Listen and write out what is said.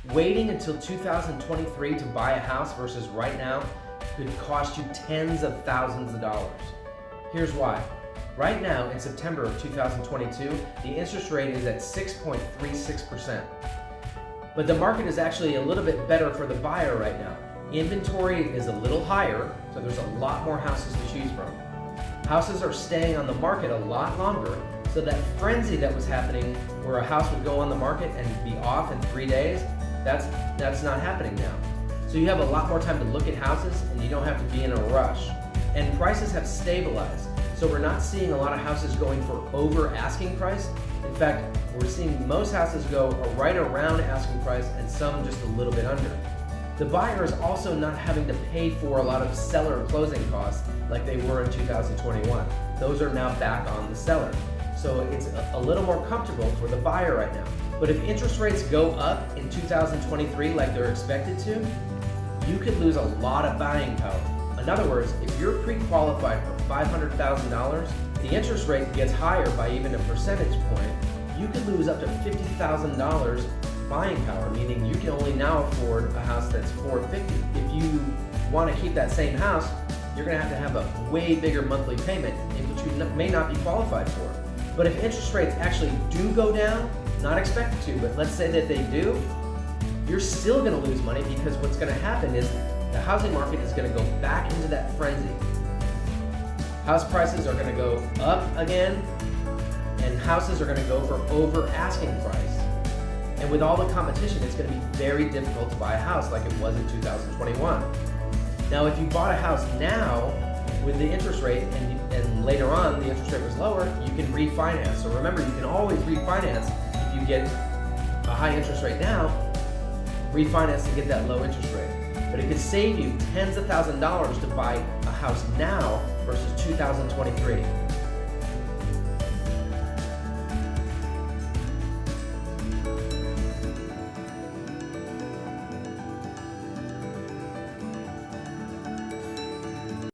Waiting until 2023 to buy a house versus right now could cost you tens of thousands of dollars. Here's why. Right now, in September of 2022, the interest rate is at 6.36%. But the market is actually a little bit better for the buyer right now. Inventory is a little higher, so there's a lot more houses to choose from. Houses are staying on the market a lot longer, so that frenzy that was happening where a house would go on the market and be off in 3 days, that's not happening now. So you have a lot more time to look at houses and you don't have to be in a rush. And prices have stabilized. So we're not seeing a lot of houses going for over asking price. In fact, we're seeing most houses go right around asking price and some just a little bit under. The buyer is also not having to pay for a lot of seller closing costs like they were in 2021. Those are now back on the seller. So it's a little more comfortable for the buyer right now. But if interest rates go up in 2023 like they're expected to, you could lose a lot of buying power. In other words, if you're pre-qualified for $500,000, the interest rate gets higher by even a percentage point, you could lose up to $50,000 buying power, meaning you can only now afford a house that's $450,000. If you want to keep that same house, you're going to have a way bigger monthly payment, which you may not be qualified for. But if interest rates actually do go down, not expected to, but let's say that they do, you're still going to lose money because what's going to happen is the housing market is going to go back into that frenzy. House prices are going to go up again, and houses are going to go for over asking price. And with all the competition, it's going to be very difficult to buy a house like it was in 2021. Now, if you bought a house now with the interest rate and later on the interest rate was lower, you can refinance. So remember, you can always refinance if you get a high interest rate now, refinance to get that low interest rate. But it could save you tens of thousands of dollars to buy a house now versus 2023.